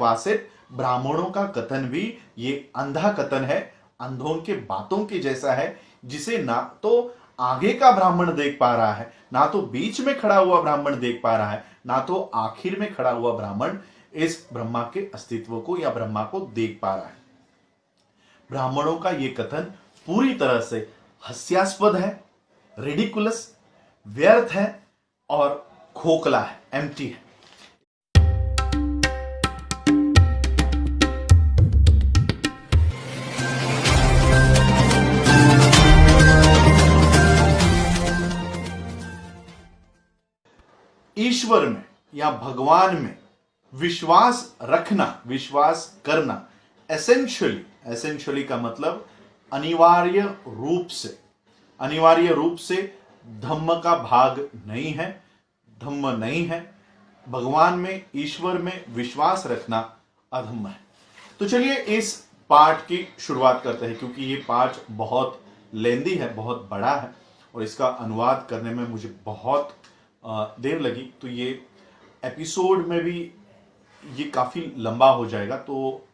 क्वासिट ब्राह्मणों का कथन भी ये अंधा कथन है, अंधों के बातों के जैसा है, जिसे ना तो आगे का ब्राह्मण देख पा रहा है, ना तो बीच में खड़ा हुआ ब्राह्मण देख पा रहा है, ना तो आखिर में खड़ा हुआ ब्राह्मण इस ब्रह्मा के अस्तित्व को या ब्रह्मा को देख पा रहा है। ब्राह्मणों का यह कथन पूरी तरह से हास्यास्पद है, रेडिकुलस, व्यर्थ है और खोखला है, एम्प्टी है। ईश्वर में या भगवान में विश्वास रखना, विश्वास करना एसेंशियली का मतलब अनिवार्य रूप से धम्म का भाग नहीं है, धम्म नहीं है। भगवान में, ईश्वर में विश्वास रखना अधम्म है। तो चलिए इस पाठ की शुरुआत करते हैं, क्योंकि ये पाठ बहुत लेंदी है, बहुत बड़ा है और इसका अनुवाद करने में मुझे बहुत देर लगी, तो ये एपिसोड में भी ये काफी लंबा हो जाएगा, तो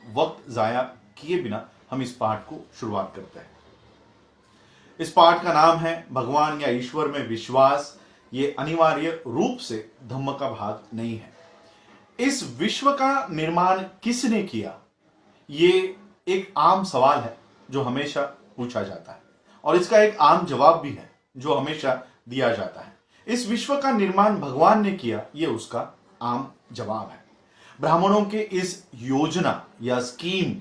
वक्त जाया किए बिना हम इस पाठ को शुरुआत करते हैं। इस पाठ का नाम है भगवान या ईश्वर में विश्वास, ये अनिवार्य रूप से धम्म का भाग नहीं है। इस विश्व का निर्माण किसने किया, ये एक आम सवाल है जो हमेशा पूछा जाता है और इसका एक आम जवाब भी है जो हमेशा दिया जाता है। इस विश्व का निर्माण भगवान ने किया, ये उसका आम जवाब है। ब्राह्मणों के इस योजना या स्कीम,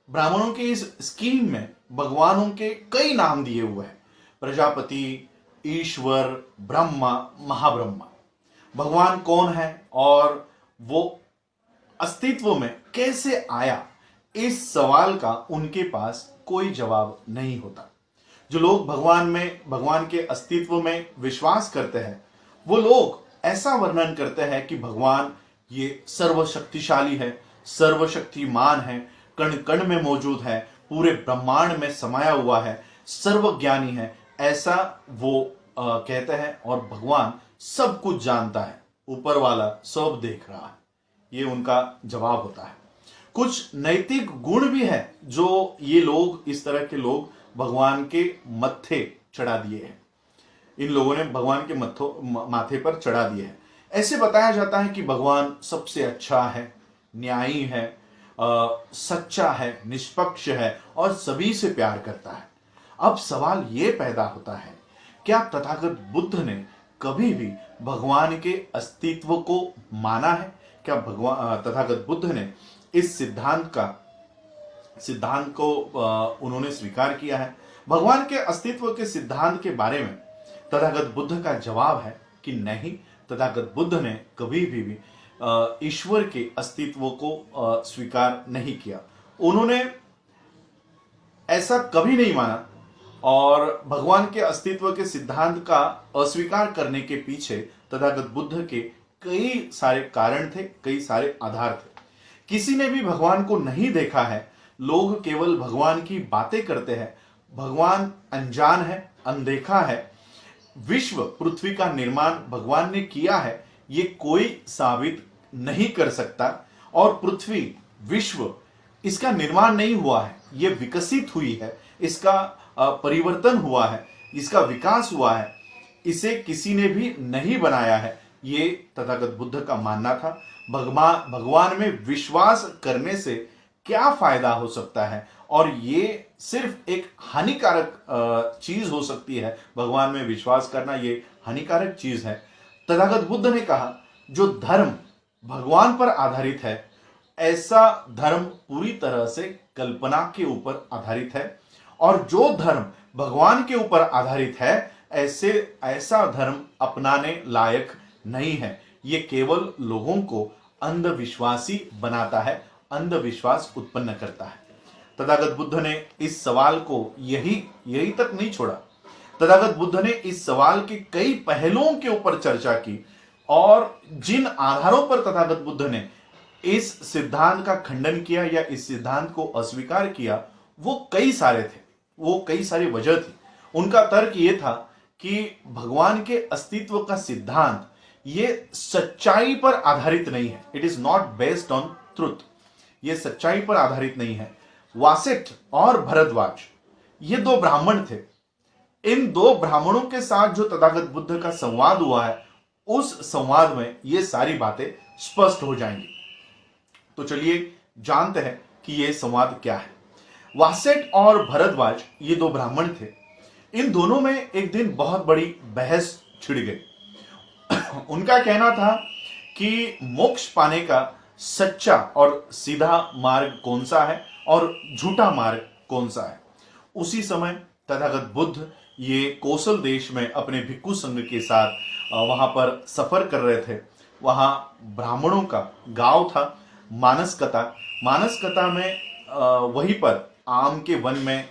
ब्राह्मणों के इस स्कीम में भगवानों के कई नाम दिए हुए हैं, प्रजापति, ईश्वर, ब्रह्मा, महाब्रह्मा। भगवान कौन है और वो अस्तित्व में कैसे आया, इस सवाल का उनके पास कोई जवाब नहीं होता। जो लोग भगवान के अस्तित्व में विश्वास करते हैं, वो लोग ऐसा वर्णन करते हैं कि भगवान ये सर्वशक्तिशाली है, सर्वशक्तिमान है, कण कण में मौजूद है, पूरे ब्रह्मांड में समाया हुआ है, सर्वज्ञानी है, ऐसा वो कहते हैं। और भगवान सब कुछ जानता है, ऊपर वाला सब देख रहा है, ये उनका जवाब होता है। कुछ नैतिक गुण भी है जो ये लोग, इस तरह के लोग भगवान के मत्थे चढ़ा दिए हैं, इन लोगों ने भगवान के माथे पर चढ़ा दिए हैं। ऐसे बताया जाता है कि भगवान सबसे अच्छा है, न्यायी है, सच्चा है, निष्पक्ष है और सभी से प्यार करता है। अब सवाल ये पैदा होता है, क्या तथागत बुद्ध ने कभी भी भगवान के अस्तित्व को माना है? क्या तथागत बुद्ध ने इस सिद्धांत को उन्होंने स्वीकार किया है? भगवान के अस्तित्व के सिद्धांत के बारे में तथागत बुद्ध का जवाब है कि नहीं, तथागत बुद्ध ने कभी भी ईश्वर के अस्तित्व को स्वीकार नहीं किया। उन्होंने ऐसा कभी नहीं माना और भगवान के अस्तित्व के सिद्धांत का अस्वीकार करने के पीछे तथागत बुद्ध के कई सारे कारण थे, कई सारे आधार थे। किसी ने भी भगवान को नहीं देखा है, लोग केवल भगवान की बातें करते हैं। भगवान अनजान है, अनदेखा है। विश्व, पृथ्वी का निर्माण भगवान ने किया है, ये कोई साबित नहीं कर सकता। और पृथ्वी, विश्व, इसका निर्माण नहीं हुआ है, ये विकसित हुई है, इसका परिवर्तन हुआ है, इसका विकास हुआ है, इसे किसी ने भी नहीं बनाया है, ये तथागत बुद्ध का मानना था। भगवान में विश्वास करने से क्या फायदा हो सकता है, और ये सिर्फ एक हानिकारक चीज हो सकती है। भगवान में विश्वास करना ये हानिकारक चीज है। तथागत बुद्ध ने कहा, जो धर्म भगवान पर आधारित है, ऐसा धर्म पूरी तरह से कल्पना के ऊपर आधारित है, और जो धर्म भगवान के ऊपर आधारित है, ऐसा धर्म अपनाने लायक नहीं है। ये केवल लोगों को अंधविश्वासी बनाता है, अंधविश्वास उत्पन्न करता है। तथागत बुद्ध ने इस सवाल को यही तक नहीं छोड़ा। तथागत बुद्ध ने इस सवाल के कई पहलुओं के ऊपर चर्चा की, और जिन आधारों पर तथागत बुद्ध ने इस सिद्धांत का खंडन किया या इस सिद्धांत को अस्वीकार किया, वो कई सारे थे, वो कई सारी वजह थी। उनका तर्क ये था कि भगवान के अस्तित्व का सिद्धांत ये सच्चाई पर आधारित नहीं है। It is not based on truth. ये सच्चाई पर आधारित नहीं है। वासिष्ठ और भरद्वाज ये दो ब्राह्मण थे। इन दो ब्राह्मणों के साथ जो तथागत बुद्ध का संवाद हुआ है, उस संवाद में ये सारी बातें स्पष्ट हो जाएंगी। तो चलिए जानते हैं कि ये संवाद क्या है। वासिष्ठ और भरद्वाज ये दो ब्राह्मण थे। इन दोनों में एक दिन बहुत बड़ी बहस छिड़ गई। उनका कहना था कि मोक्ष पाने का सच्चा और सीधा मार्ग कौन सा है और झूठा मार्ग कौन सा है। उसी समय तथागत बुद्ध ये कौशल देश में अपने भिक्षु संघ के साथ वहां पर सफर कर रहे थे। वहां ब्राह्मणों का गांव था मानसकता। मानसकता में वहीं पर आम के वन में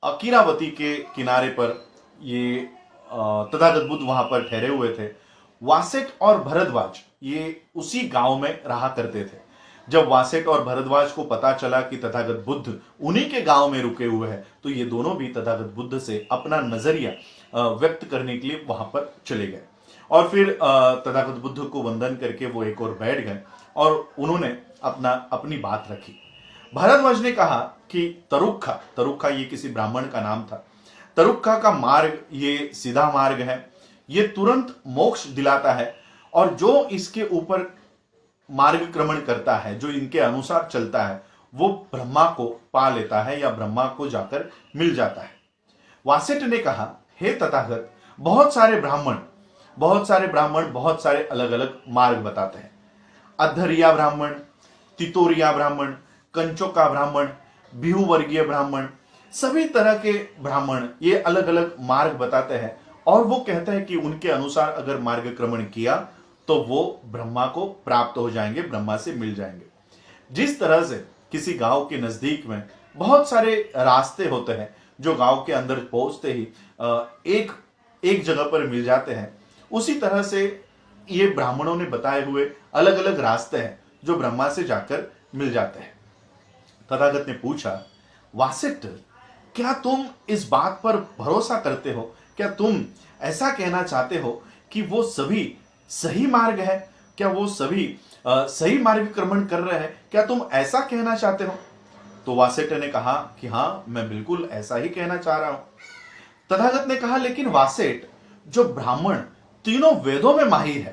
अकीरावती के किनारे पर ये तथागत बुद्ध वहां पर ठहरे हुए थे। वासिष्ठ और भरद्वाज ये उसी गांव में रहा करते थे। जब वासिष्ठ और भरद्वाज को पता चला कि तथागत बुद्ध उन्हीं के गांव में रुके हुए हैं, तो ये दोनों भी तथागत बुद्ध से अपना नजरिया व्यक्त करने के लिए वहां पर चले गए। और फिर तथागत बुद्ध को वंदन करके वो एक और बैठ गए और उन्होंने अपनी बात रखी। भरद्वाज ने कहा कि तरुक्खा ये किसी ब्राह्मण का नाम था। तरुक्खा का मार्ग ये सीधा मार्ग है, ये तुरंत मोक्ष दिलाता है, और जो इसके ऊपर मार्गक्रमण करता है, जो इनके अनुसार चलता है, वो ब्रह्मा को पा लेता है या ब्रह्मा को जाकर मिल जाता है। वासिष्ठ ने कहा, हे तथागत, बहुत सारे ब्राह्मण बहुत सारे अलग अलग मार्ग बताते हैं। अद्धरिया ब्राह्मण, तितोरिया ब्राह्मण, कंचोका ब्राह्मण, बिहू वर्गीय ब्राह्मण, सभी तरह के ब्राह्मण ये अलग अलग मार्ग बताते हैं, और वो कहते हैं कि उनके अनुसार अगर मार्गक्रमण किया तो वो ब्रह्मा को प्राप्त हो जाएंगे, ब्रह्मा से मिल जाएंगे। जिस तरह से किसी गांव के नजदीक में बहुत सारे रास्ते होते हैं जो गांव के अंदर पहुंचते ही एक जगह पर मिल जाते हैं, उसी तरह से ये ब्राह्मणों ने बताए हुए अलग अलग रास्ते हैं जो ब्रह्मा से जाकर मिल जाते हैं। तथागत ने पूछा, वासिष्ठ, क्या तुम इस बात पर भरोसा करते हो? क्या तुम ऐसा कहना चाहते हो कि वो सभी सही मार्ग है? क्या वो सभी सही मार्गक्रमण कर रहे हैं? क्या तुम ऐसा कहना चाहते हो? तो वासिष्ठ ने कहा कि हाँ, मैं बिल्कुल ऐसा ही कहना चाह रहा हूं। तथागत ने कहा, लेकिन वासिष्ठ, जो ब्राह्मण तीनों वेदों में माहिर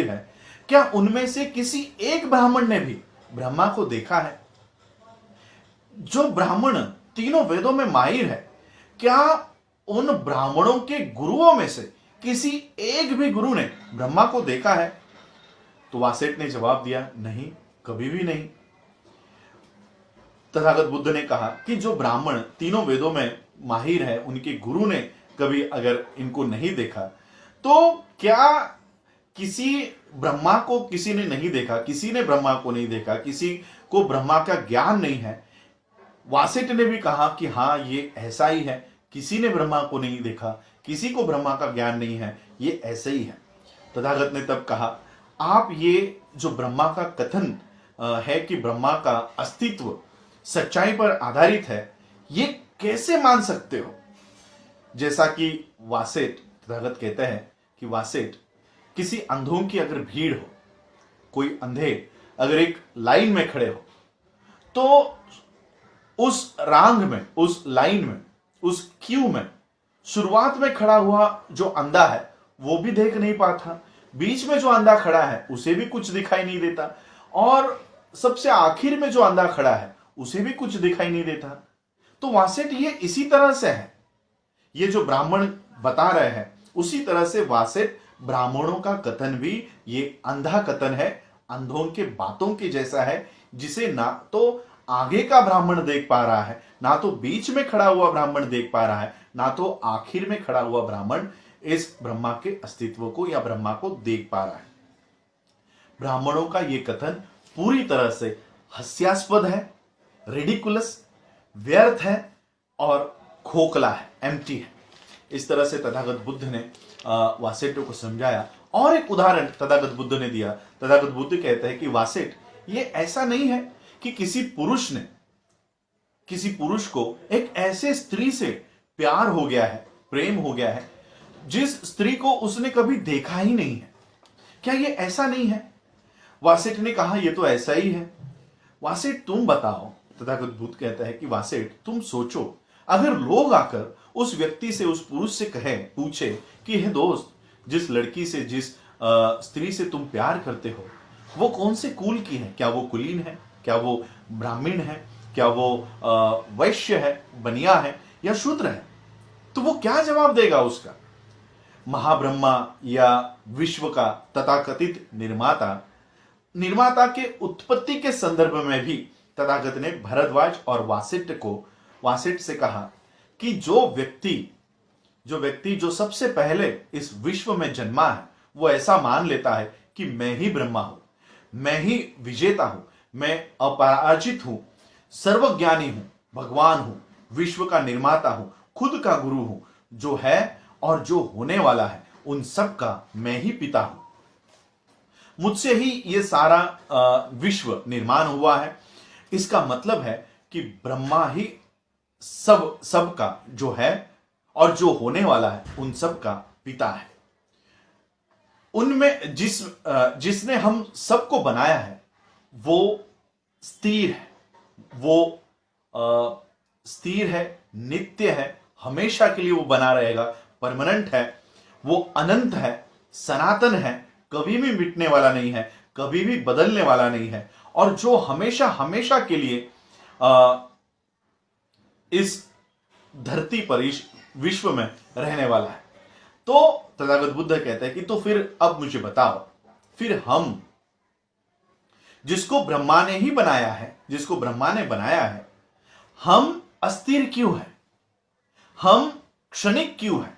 है, क्या उनमें से किसी एक ब्राह्मण ने भी ब्रह्मा को देखा है? जो ब्राह्मण तीनों वेदों में माहिर है, क्या उन ब्राह्मणों के गुरुओं में से किसी एक भी गुरु ने ब्रह्मा को देखा है? तो वासिष्ठ ने जवाब दिया, नहीं, कभी भी नहीं। तथागत बुद्ध ने कहा कि जो ब्राह्मण तीनों वेदों में माहिर है, उनके गुरु ने कभी अगर इनको नहीं देखा, तो क्या किसी ब्रह्मा को किसी ने नहीं देखा, किसी ने ब्रह्मा को नहीं देखा, किसी को ब्रह्मा का ज्ञान नहीं है? वासिष्ठ ने भी कहा कि हाँ, ये ऐसा ही है, किसी ने ब्रह्मा को नहीं देखा, किसी को ब्रह्मा का ज्ञान नहीं है, ये ऐसे ही है। तथागत ने तब कहा, आप ये जो ब्रह्मा का कथन है कि ब्रह्मा का अस्तित्व सच्चाई पर आधारित है, ये कैसे मान सकते हो? जैसा कि वासिष्ठ, तथागत कहते हैं कि वासिष्ठ, किसी अंधों की अगर भीड़ हो, कोई अंधे अगर एक लाइन में खड़े हो, तो उस रांग में, उस लाइन में, उस क्यू में शुरुआत में खड़ा हुआ जो अंधा है वो भी देख नहीं पाता, बीच में जो अंधा खड़ा है उसे भी कुछ दिखाई नहीं देता, और सबसे आखिर में जो अंधा खड़ा है उसे भी कुछ दिखाई नहीं देता। तो वासिष्ठ ये इसी तरह से है, ये जो ब्राह्मण बता रहे हैं उसी तरह से वासिष्ठ ब्राह्मणों का कथन भी ये अंधा कथन है, अंधों के बातों के जैसा है, जिसे ना तो आगे का ब्राह्मण देख पा रहा है, ना तो बीच में खड़ा हुआ ब्राह्मण देख पा रहा है, ना तो आखिर में खड़ा हुआ ब्राह्मण इस ब्रह्मा के अस्तित्व को या ब्रह्मा को देख पा रहा है। ब्राह्मणों का यह कथन पूरी तरह से हास्यास्पद है, रिडिकुलस, व्यर्थ है और खोखला है, एम्प्टी है। इस तरह से तथागत बुद्ध ने वासिष्ठ को समझाया। और एक उदाहरण तथागत बुद्ध ने दिया। तथागत बुद्ध कहते हैं कि वासिष्ठ, ये ऐसा नहीं है कि किसी पुरुष को एक ऐसे स्त्री से प्यार हो गया है, प्रेम हो गया है, जिस स्त्री को उसने कभी देखा ही नहीं है। क्या ये ऐसा नहीं है? वासेठ ने कहा, ये तो ऐसा ही है। वासेठ तुम बताओ। तथागत बुद्ध कहता है कि वासेठ तुम सोचो, अगर लोग आकर उस व्यक्ति से, उस पुरुष से पूछे कि हे दोस्त, जिस लड़की से, जिस स्त्री से तुम प्यार करते हो वो कौन से कुल की है? क्या वो कुलीन है? क्या वो ब्राह्मण है? क्या वो वैश्य है, बनिया है या शूद्र है? तो वो क्या जवाब देगा उसका? महाब्रह्मा या विश्व का तथाकथित निर्माता के उत्पत्ति के संदर्भ में भी तथागत ने भरद्वाज और वासिष्ठ से कहा कि जो व्यक्ति जो सबसे पहले इस विश्व में जन्मा है वो ऐसा मान लेता है कि मैं ही ब्रह्मा हूं, मैं ही विजेता हूं, मैं अपराजित हूं, सर्वज्ञानी हूं, भगवान हूं, विश्व का निर्माता हूं, खुद का गुरु हूं, जो है और जो होने वाला है उन सब का मैं ही पिता हूं, मुझसे ही ये सारा विश्व निर्माण हुआ है। इसका मतलब है कि ब्रह्मा ही सब का जो है और जो होने वाला है उन सब का पिता है। उनमें जिसने हम सबको बनाया है वो स्थिर है, वो स्थिर है, नित्य है, हमेशा के लिए वो बना रहेगा, परमानेंट है, वो अनंत है, सनातन है, कभी भी मिटने वाला नहीं है, कभी भी बदलने वाला नहीं है, और जो हमेशा हमेशा के लिए इस धरती पर, इस विश्व में रहने वाला है। तो तथागत बुद्ध कहते हैं कि तो फिर अब मुझे बताओ, फिर हम जिसको ब्रह्मा ने ही बनाया है, जिसको ब्रह्मा ने बनाया है, हम अस्थिर क्यों है? हम क्षणिक क्यों है?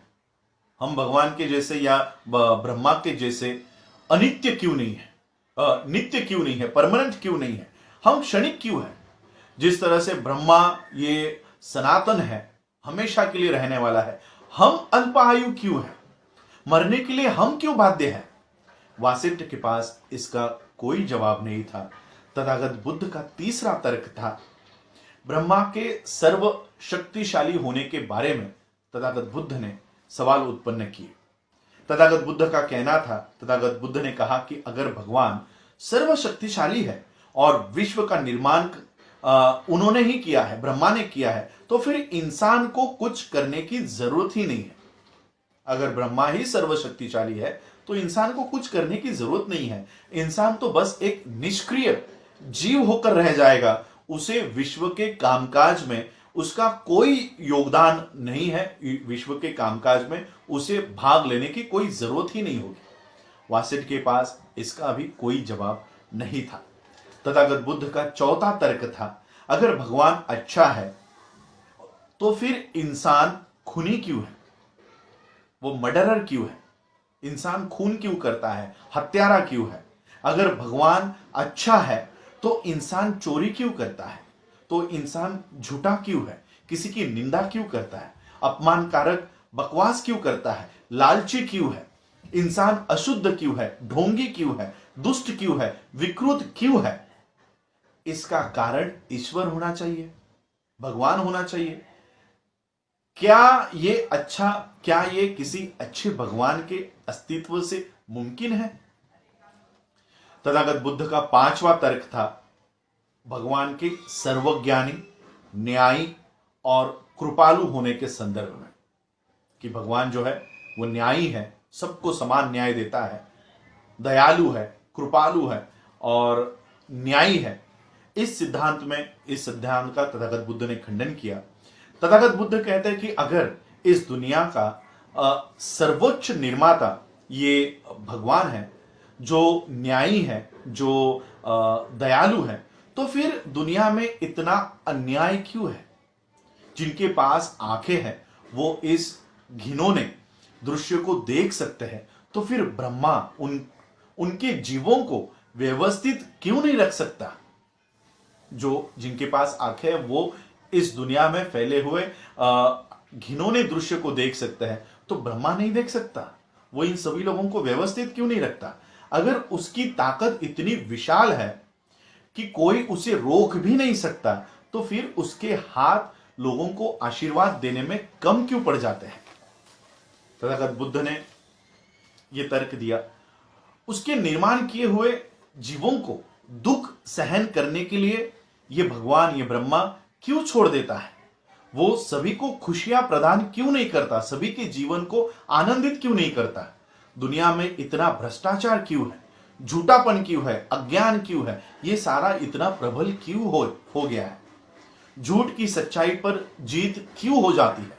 हम भगवान के जैसे या ब्रह्मा के जैसे अनित्य क्यों नहीं है, नित्य क्यों नहीं है, परमानेंट क्यों नहीं है? हम क्षणिक क्यों है? जिस तरह से ब्रह्मा ये सनातन है, हमेशा के लिए रहने वाला है, हम अल्पायु क्यों है? मरने के लिए हम क्यों बाध्य है? वासिष्ठ के पास इसका कोई जवाब नहीं था। तथागत बुद्ध का तीसरा तर्क था, ब्रह्मा के सर्व शक्तिशाली होने के बारे में तथागत बुद्ध ने सवाल उत्पन्न किए। तथागत बुद्ध का कहना था, तथागत बुद्ध ने कहा कि अगर भगवान सर्वशक्तिशाली है और विश्व का निर्माण उन्होंने ही किया है, ब्रह्मा ने किया है, तो फिर इंसान को कुछ करने की जरूरत ही नहीं है। अगर ब्रह्मा ही सर्वशक्तिशाली है तो इंसान को कुछ करने की जरूरत नहीं है। इंसान तो बस एक निष्क्रिय जीव होकर रह जाएगा, उसे विश्व के कामकाज में उसका कोई योगदान नहीं है, विश्व के कामकाज में उसे भाग लेने की कोई जरूरत ही नहीं होगी। वासिष्ठ के पास इसका भी कोई जवाब नहीं था। तथागत बुद्ध का चौथा तर्क था, अगर भगवान अच्छा है तो फिर इंसान खूनी क्यों है? वो मर्डरर क्यों है? इंसान खून क्यों करता है, हत्यारा क्यों है? अगर भगवान अच्छा है तो इंसान चोरी क्यों करता है? तो इंसान झूठा क्यों है? किसी की निंदा क्यों करता है? अपमानकारक बकवास क्यों करता है? लालची क्यों है? इंसान अशुद्ध क्यों है? ढोंगी क्यों है? दुष्ट क्यों है? विकृत क्यों है? इसका कारण ईश्वर होना चाहिए, भगवान होना चाहिए। क्या ये किसी अच्छे भगवान के अस्तित्व से मुमकिन है? तथागत बुद्ध का पांचवा तर्क था, भगवान के सर्वज्ञानी, न्यायी और कृपालु होने के संदर्भ में, कि भगवान जो है वो न्यायी है, सबको समान न्याय देता है, दयालु है, कृपालु है और न्यायी है। इस सिद्धांत का तथागत बुद्ध ने खंडन किया। तथागत बुद्ध कहते हैं कि अगर इस दुनिया का सर्वोच्च निर्माता ये भगवान है, जो न्यायी है, जो दयालु है, तो फिर दुनिया में इतना अन्याय क्यों है? जिनके पास आंखें हैं वो इस घिनौने दृश्य को देख सकते हैं, तो फिर ब्रह्मा उनके जीवों को व्यवस्थित क्यों नहीं रख सकता? जिनके पास आंखें हैं वो इस दुनिया में फैले हुए घिनौने दृश्य को देख सकते हैं, तो ब्रह्मा नहीं देख सकता? वो इन सभी लोगों को व्यवस्थित क्यों नहीं रखता? अगर उसकी ताकत इतनी विशाल है कि कोई उसे रोक भी नहीं सकता, तो फिर उसके हाथ लोगों को आशीर्वाद देने में कम क्यों पड़ जाते हैं? तथागत बुद्ध ने यह तर्क दिया, उसके निर्माण किए हुए जीवों को दुख सहन करने के लिए यह भगवान, यह ब्रह्मा क्यों छोड़ देता है? वो सभी को खुशियां प्रदान क्यों नहीं करता? सभी के जीवन को आनंदित क्यों नहीं करता? दुनिया में इतना भ्रष्टाचार क्यों है? झूठापन क्यों है? अज्ञान क्यों है? ये सारा इतना प्रबल क्यों हो गया है? झूठ की सच्चाई पर जीत क्यों हो जाती है?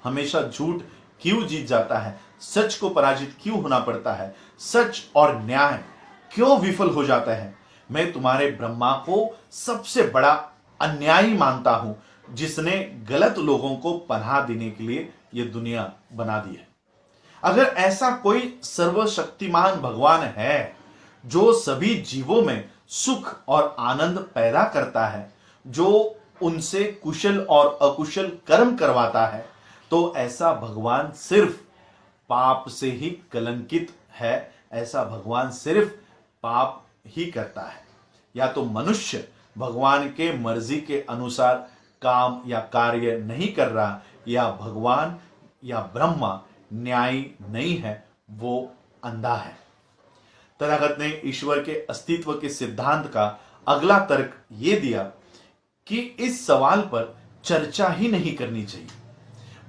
हमेशा झूठ क्यों जीत जाता है? सच को पराजित क्यों होना पड़ता है? सच और न्याय क्यों विफल हो जाता है? मैं तुम्हारे ब्रह्मा को सबसे बड़ा अन्यायी मानता हूं, जिसने गलत लोगों को पनाह देने के लिए यह दुनिया बना दी है। अगर ऐसा कोई सर्वशक्तिमान भगवान है जो सभी जीवों में सुख और आनंद पैदा करता है, जो उनसे कुशल और अकुशल कर्म करवाता है, तो ऐसा भगवान सिर्फ पाप से ही कलंकित है। ऐसा भगवान सिर्फ पाप ही करता है। या तो मनुष्य भगवान के मर्जी के अनुसार काम या कार्य नहीं कर रहा, या भगवान या ब्रह्मा न्यायी नहीं है, वो अंधा है। तथागत ने ईश्वर के अस्तित्व के सिद्धांत का अगला तर्क यह दिया कि इस सवाल पर चर्चा ही नहीं करनी चाहिए।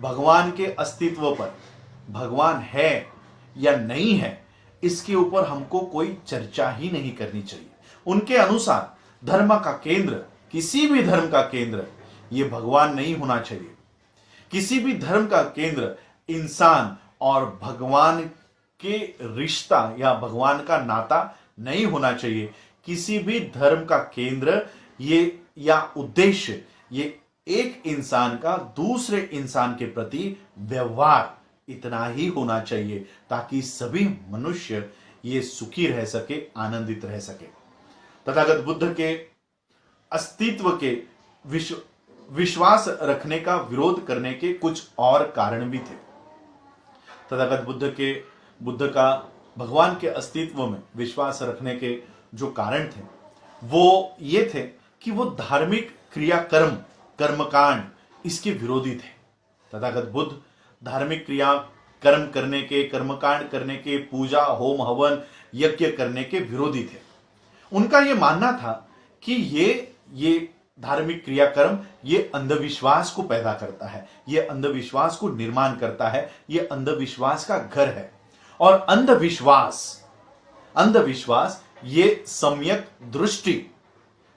भगवान के अस्तित्व पर, भगवान है या नहीं है, इसके ऊपर हमको कोई चर्चा ही नहीं करनी चाहिए। उनके अनुसार धर्म का केंद्र, किसी भी धर्म का केंद्र, यह भगवान नहीं होना चाहिए। किसी भी धर्म का केंद्र इंसान और भगवान के रिश्ता या भगवान का नाता नहीं होना चाहिए। किसी भी धर्म का केंद्र ये या उद्देश्य ये एक इंसान का दूसरे इंसान के प्रति व्यवहार इतना ही होना चाहिए, ताकि सभी मनुष्य ये सुखी रह सके, आनंदित रह सके। तथागत बुद्ध के अस्तित्व के विश्वास रखने का विरोध करने के कुछ और कारण भी थे। तथागत बुद्ध का भगवान के अस्तित्व में विश्वास रखने के जो कारण थे वो ये थे कि वो धार्मिक क्रियाकर्म, कर्मकांड इसके विरोधी थे। तथागत बुद्ध धार्मिक क्रिया कर्म करने के, कर्मकांड करने के, पूजा, होम हवन, यज्ञ करने के विरोधी थे। उनका यह मानना था कि ये धार्मिक क्रियाकर्म ये अंधविश्वास को पैदा करता है, ये अंधविश्वास को निर्माण करता है, ये अंधविश्वास का घर है। और अंधविश्वास ये सम्यक दृष्टि,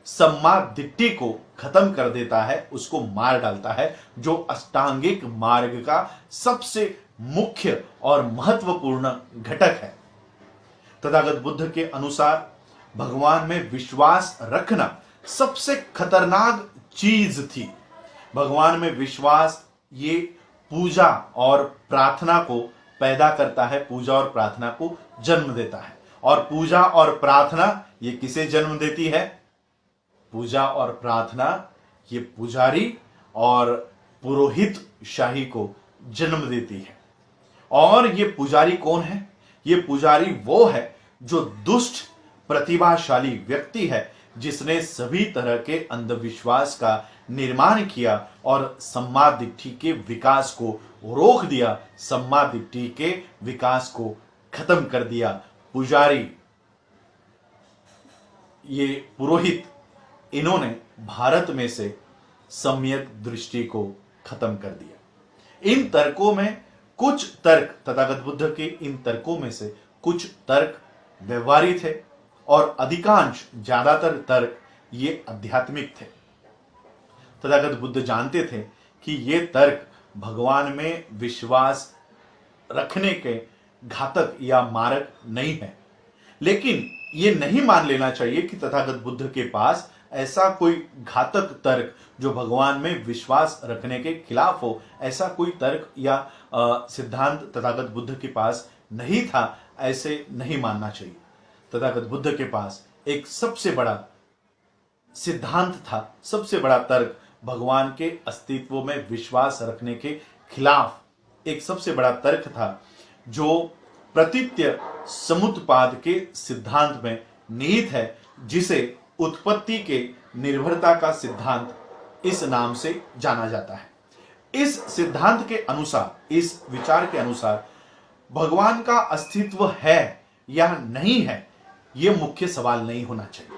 सम्मा दिट्ठी को खत्म कर देता है, उसको मार डालता है, जो अष्टांगिक मार्ग का सबसे मुख्य और महत्वपूर्ण घटक है। तथागत बुद्ध के अनुसार भगवान में विश्वास रखना सबसे खतरनाक चीज थी। भगवान में विश्वास ये पूजा और प्रार्थना को पैदा करता है, पूजा और प्रार्थना को जन्म देता है। और पूजा और प्रार्थना ये किसे जन्म देती है? पूजा और प्रार्थना ये पुजारी और पुरोहित शाही को जन्म देती है। और ये पुजारी कौन है? ये पुजारी वो है जो दुष्ट प्रतिभाशाली व्यक्ति है, जिसने सभी तरह के अंधविश्वास का निर्माण किया और सम्मा दिट्ठी के विकास को रोक दिया, सम्मा दिट्ठी के विकास को खत्म कर दिया। पुजारी, ये पुरोहित, इन्होंने भारत में से सम्यक दृष्टि को खत्म कर दिया। इन तर्कों में कुछ तर्क, तथागत बुद्ध के इन तर्कों में से कुछ तर्क व्यवहारी थे और अधिकांश, ज्यादातर तर्क ये आध्यात्मिक थे। तथागत बुद्ध जानते थे कि ये तर्क भगवान में विश्वास रखने के घातक या मारक नहीं है, लेकिन ये नहीं मान लेना चाहिए कि तथागत बुद्ध के पास ऐसा कोई घातक तर्क जो भगवान में विश्वास रखने के खिलाफ हो, ऐसा कोई तर्क या सिद्धांत तथागत बुद्ध के पास नहीं था, ऐसे नहीं मानना चाहिए। तथागत बुद्ध के पास एक सबसे बड़ा सिद्धांत था, सबसे बड़ा तर्क भगवान के अस्तित्व में विश्वास रखने के खिलाफ एक सबसे बड़ा तर्क था, जो प्रतीत्य समुत्पाद के सिद्धांत में निहित है, जिसे उत्पत्ति के निर्भरता का सिद्धांत इस नाम से जाना जाता है। इस सिद्धांत के अनुसार, इस विचार के अनुसार भगवान का अस्तित्व है या नहीं है, यह मुख्य सवाल नहीं होना चाहिए।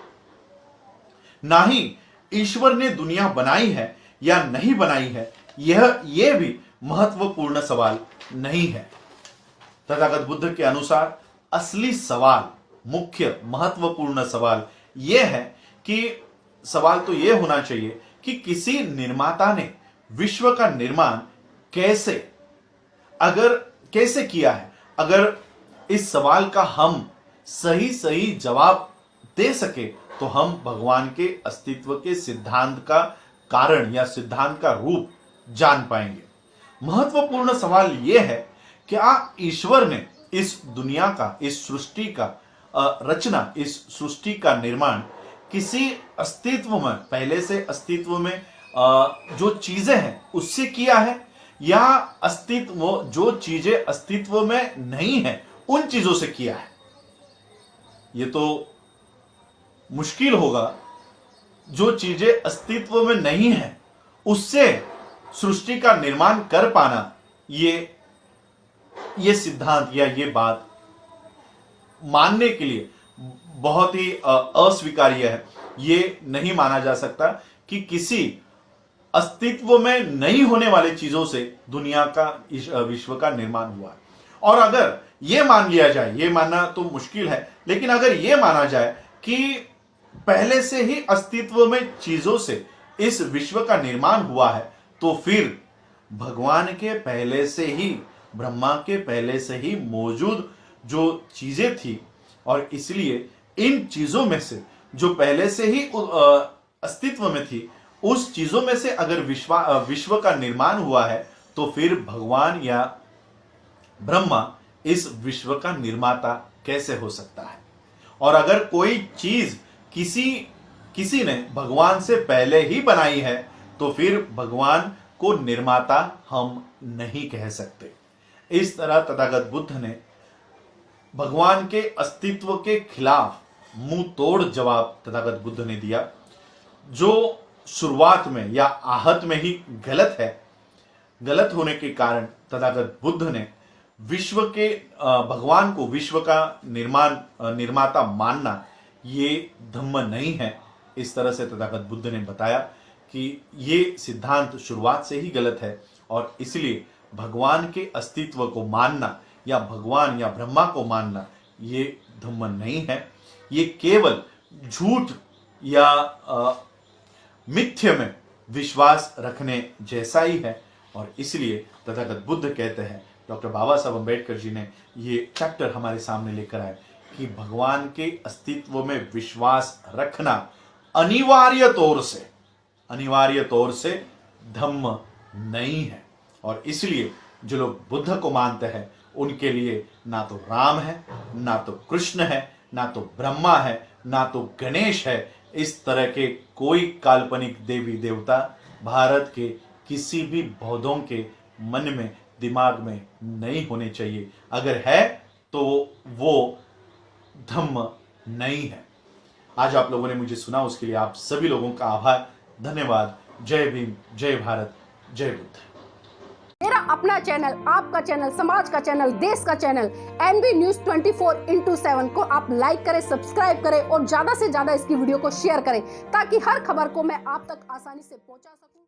ना ही ईश्वर ने दुनिया बनाई है या नहीं बनाई है, यह भी महत्वपूर्ण सवाल नहीं है। तथागत बुद्ध के अनुसार असली सवाल, मुख्य महत्वपूर्ण सवाल यह है कि सवाल तो यह होना चाहिए कि किसी निर्माता ने विश्व का निर्माण कैसे किया है। अगर इस सवाल का हम सही जवाब दे सके तो हम भगवान के अस्तित्व के सिद्धांत का कारण या सिद्धांत का रूप जान पाएंगे। महत्वपूर्ण सवाल यह है कि क्या ईश्वर ने इस दुनिया का, इस सृष्टि का रचना, इस सृष्टि का निर्माण किसी अस्तित्व में, पहले से अस्तित्व में जो चीजें हैं उससे किया है, या जो चीजें अस्तित्व में नहीं है उन चीजों से किया है। ये तो मुश्किल होगा। जो चीजें अस्तित्व में नहीं है उससे सृष्टि का निर्माण कर पाना, ये सिद्धांत या ये बात मानने के लिए बहुत ही अस्वीकार्य है। ये नहीं माना जा सकता कि किसी अस्तित्व में नहीं होने वाले चीजों से दुनिया का, विश्व का निर्माण हुआ है। और अगर यह मान लिया जाए, यह मानना तो मुश्किल है, लेकिन अगर यह माना जाए कि पहले से ही अस्तित्व में चीजों से इस विश्व का निर्माण हुआ है, तो फिर भगवान के पहले से ही, ब्रह्मा के पहले से ही मौजूद जो चीजें थी, और इसलिए इन चीजों में से जो पहले से ही अस्तित्व में थी, उस चीजों में से अगर विश्व का निर्माण हुआ है, तो फिर भगवान या ब्रह्मा इस विश्व का निर्माता कैसे हो सकता है। और अगर कोई चीज किसी ने भगवान से पहले ही बनाई है, तो फिर भगवान को निर्माता हम नहीं कह सकते। इस तरह तथागत बुद्ध ने भगवान के अस्तित्व के खिलाफ मुंह तोड़ जवाब तथागत बुद्ध ने दिया, जो शुरुआत में या आहत में ही गलत है। गलत होने के कारण तथागत बुद्ध ने भगवान को विश्व का निर्माता मानना ये धम्म नहीं है। इस तरह से तथागत बुद्ध ने बताया कि ये सिद्धांत शुरुआत से ही गलत है, और इसलिए भगवान के अस्तित्व को मानना या भगवान या ब्रह्मा को मानना ये धम्म नहीं है। ये केवल झूठ या मिथ्य में विश्वास रखने जैसा ही है। और इसलिए तथागत बुद्ध कहते हैं, डॉक्टर बाबा साहब अम्बेडकर जी ने ये चैप्टर हमारे सामने लेकर आए कि भगवान के अस्तित्व में विश्वास रखना अनिवार्य तौर से धम्म नहीं है। और इसलिए जो लोग बुद्ध को मानते हैं, उनके लिए ना तो राम है, ना तो कृष्ण है, ना तो ब्रह्मा है, ना तो गणेश है। इस तरह के कोई काल्पनिक देवी देवता भारत के किसी भी बौद्धों के मन में, दिमाग में नहीं होने चाहिए। अगर है तो वो धम्म नहीं है। आज आप लोगों ने मुझे सुना, उसके लिए आप सभी लोगों का आभार, धन्यवाद। जय भीम, जय भारत, जय बुद्ध। मेरा अपना चैनल, आपका चैनल, समाज का चैनल, देश का चैनल NB News 24/7 को आप लाइक करें, सब्सक्राइब करें और ज्यादा से ज्यादा इसकी वीडियो को शेयर करें, ताकि हर खबर को मैं आप तक आसानी से पहुंचा सकूं।